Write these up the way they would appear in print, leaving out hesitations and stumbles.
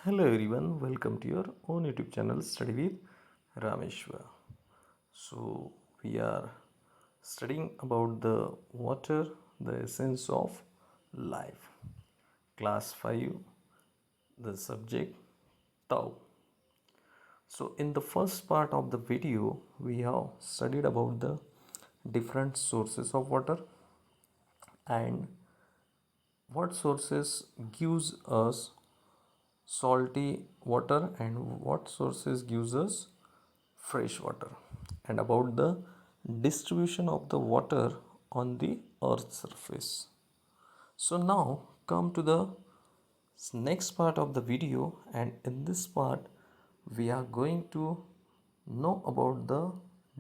Hello everyone, welcome to your own YouTube channel Study with Rameshwar. So we are studying about the water, the essence of life. Class 5, the subject Tau. So in the first part of the video, we have studied about the different sources of water and what sources gives us salty water and what sources gives us fresh water, and about the distribution of the water on the earth's surface. So now come to the next part of the video, and in this part we are going to know about the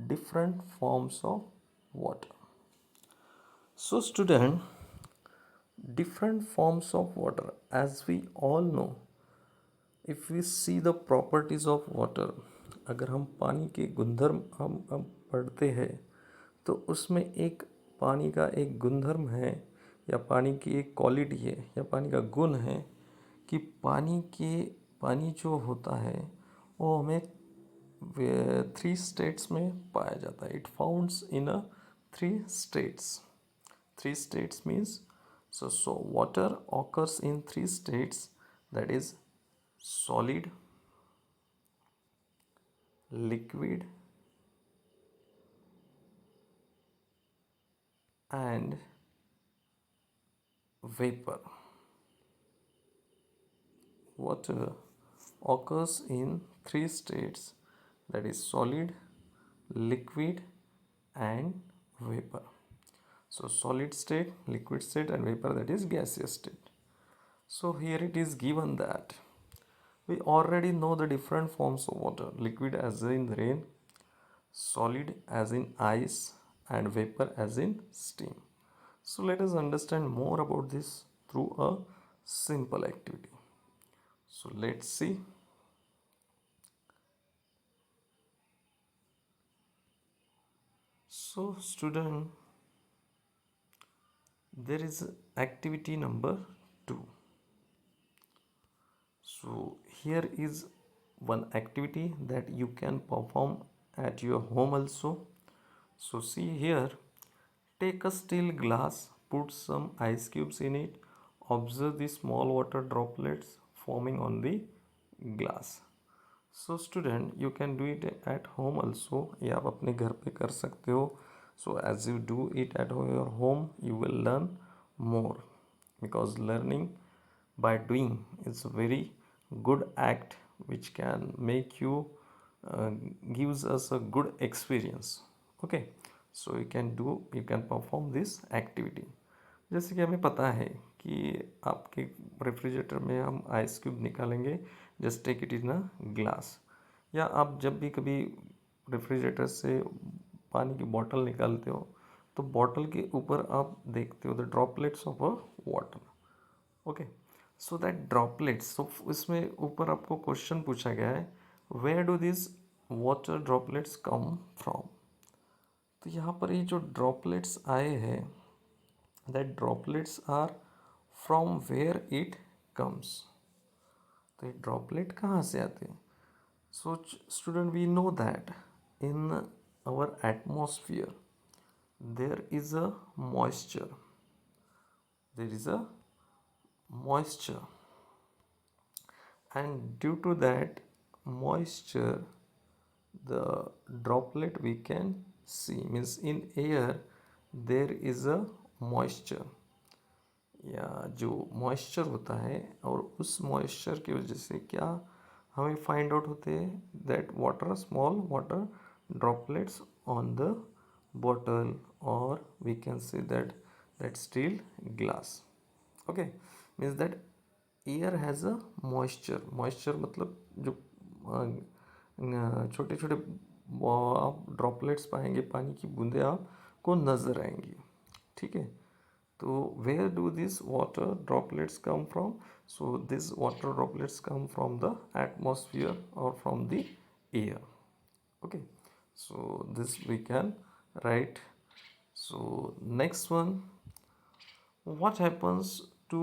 different forms of water. So student, different forms of water, as we all know, if we see the properties of water, अगर हम पानी के गुणधर्म हम पढ़ते हैं तो उसमें एक पानी का एक गुणधर्म है या पानी की एक क्वालिटी है या पानी का गुण है कि पानी जो होता है वो हमें 3 स्टेट्स में पाया जाता है. It founts in a 3 states. 3 states means, so water occurs in 3 states, that is solid, liquid and vapor. Water occurs in 3 states, that is solid, liquid and vapor. So solid state, liquid state and vapor, that is gaseous state. So here it is given that we already know the different forms of water: liquid as in rain, solid as in ice and vapor as in steam. So let us understand more about this through a simple activity. So let's see. So student, there is activity number 2. So here is one activity that you can perform at your home also. So see here, take a steel glass, put some ice cubes in it, observe the small water droplets forming on the glass. So student, you can do it at home also. ये आप अपने घर पे कर सकते हो. So as you do it at your home, you will learn more, because learning by doing is a very good act which can make you uh, gives us a good experience. Okay, so you can perform this activity. जैसे कि हमें पता है कि आपके refrigerator में हम ice cube निकालेंगे, just take it in a glass. या आप जब भी कभी रेफ्रिजरेटर से पानी की बोतल निकालते हो तो बॉटल के ऊपर आप देखते हो the droplets of a water. Okay, so that droplets, so इसमें ऊपर आपको क्वेश्चन पूछा गया है, where do this water droplets come from. तो यहाँ पर ये जो ड्रॉपलेट्स आए हैं, that droplets are from where it comes. तो ये ड्रॉपलेट कहाँ से आते हैं. So student, we know that in our atmosphere there is a moisture, there is a moisture, and due to that moisture the droplet we can see, means in air there is a moisture, या जो moisture होता है, और उस moisture की वजह से क्या हमें फाइंड आउट होते हैं, that water, small water droplets on the bottle, or we can say that steel glass. Okay, means that air has a moisture मतलब जो छोटे छोटे आप ड्रॉपलेट्स पाएंगे, पानी की बूंदें आपको नज़र आएंगी. ठीक है, तो where do these water droplets come from? So these water droplets come from the atmosphere or from the air. Okay, so this we can write. So next one, what happens to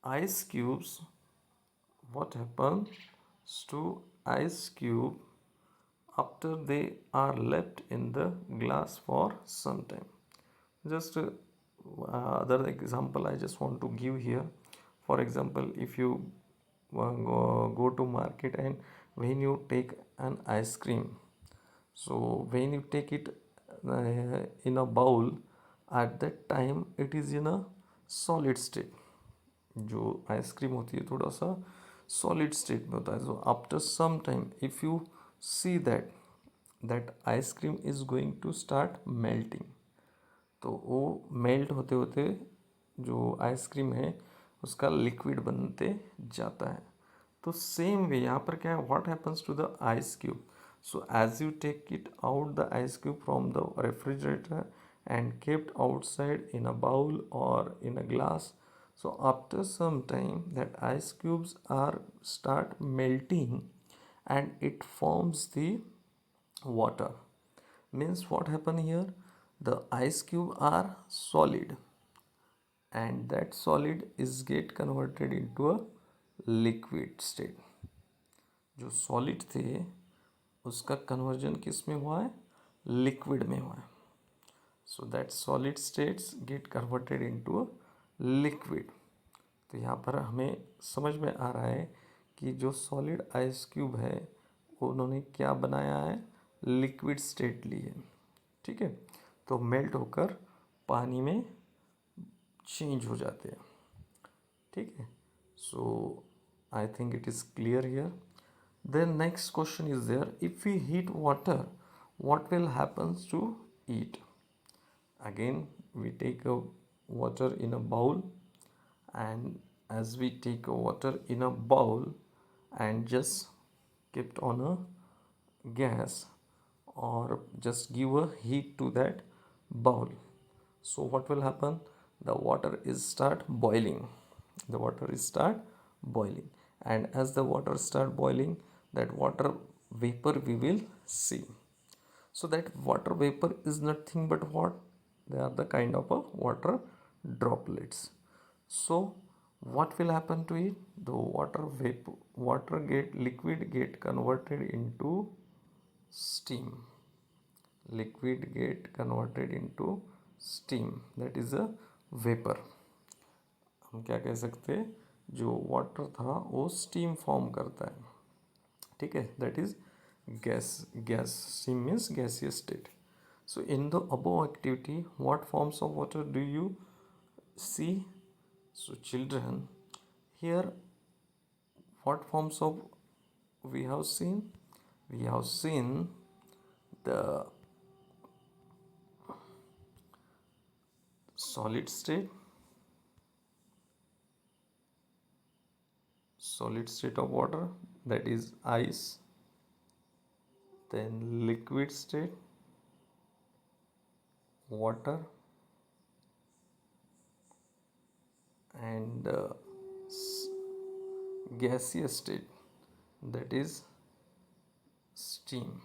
ice cubes what happens to ice cube after they are left in the glass for some time. Just other example I just want to give here. For example, if you go to market and when you take an ice cream, so when you take it in a bowl, at that time it is in a solid state. जो ice cream होती है थोड़ा सा solid state में होता है. So after some time if you see that ice cream is going to start melting, तो वो मेल्ट होते होते जो आइसक्रीम है उसका लिक्विड बनते जाता है. तो सेम वे यहाँ पर क्या है, what happens to the ice cube. So as you take it out the ice cube from the refrigerator and kept outside in a bowl or in a glass, so after some time that ice cubes are start melting and it forms the water. Means what happen here, the ice cube are solid and that solid is get converted into a liquid state. जो solid थे उसका conversion किस में हुआ है, liquid में हुआ है. So that solid states get converted into a liquid. तो यहाँ पर हमें समझ में आ रहा है कि जो सॉलिड आइस क्यूब है उन्होंने क्या बनाया है, लिक्विड स्टेट ली है. ठीक है, तो मेल्ट होकर पानी में चेंज हो जाते हैं. ठीक है, so I think it is clear here. Then next question is there, if we heat water what will happens to it. Again we take a water in a bowl, and as we take a water in a bowl and just kept on a gas or just give a heat to that bowl, so what will happen, the water is start boiling. The water is start boiling, and as the water start boiling, that water vapor we will see. So that water vapor is nothing but what, they are the kind of a water droplets. So what will happen to it, the water vapor, water get liquid get converted into steam. Liquid get converted into steam, that is a vapor. हम क्या कह सकते हैं, जो water था वो steam form करता है. ठीक है, that is gas. Steam means gaseous state. So in the above activity, what forms of water do you see? So children, here what forms of we have seen, we have seen the solid state of water, that is ice. Then liquid state, water, and gaseous state, that is steam.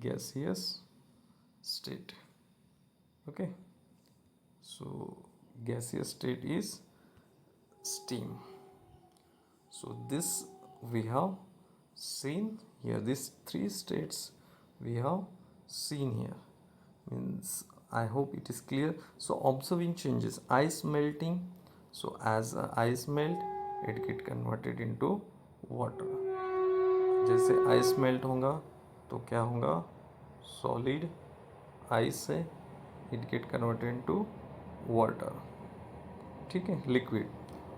Gaseous state. Okay, so gaseous state is steam. So this we have seen here, these three states we have seen here. Means I hope it is clear. So observing changes, ice melting, so as ice melt it get converted into water. जैसे ice melt होगा तो क्या होगा, solid ice से it get converted into water. ठीक है, liquid.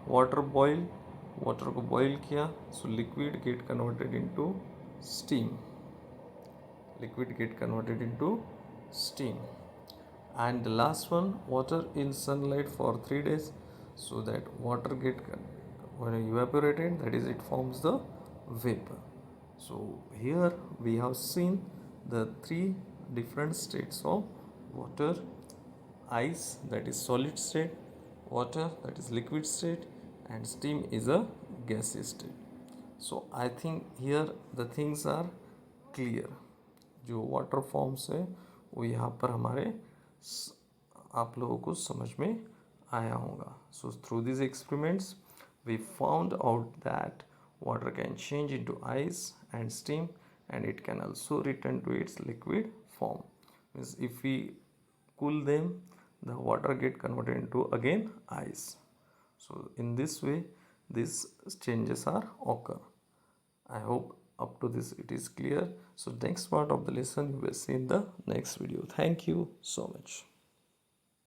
Water boil, water को boil किया, so liquid get converted into steam. Liquid get converted into steam. And the last one, water in sunlight for 3 days, so that water get when evaporated, that is it forms the vapor. So here we have seen the three different states of water: ice, that is solid state; water, that is liquid state; and steam is a gaseous state. So I think here the things are clear. जो water forms है वो यहाँ पर हमारे आप लोगों को समझ में आया होगा. So through this experiments we found out that water can change into ice and steam, and it can also return to its liquid form. Means if we cool them, the water get converted into again ice. So in this way these changes are occur. I hope up to this it is clear. So next part of the lesson you will see in the next video. Thank you so much.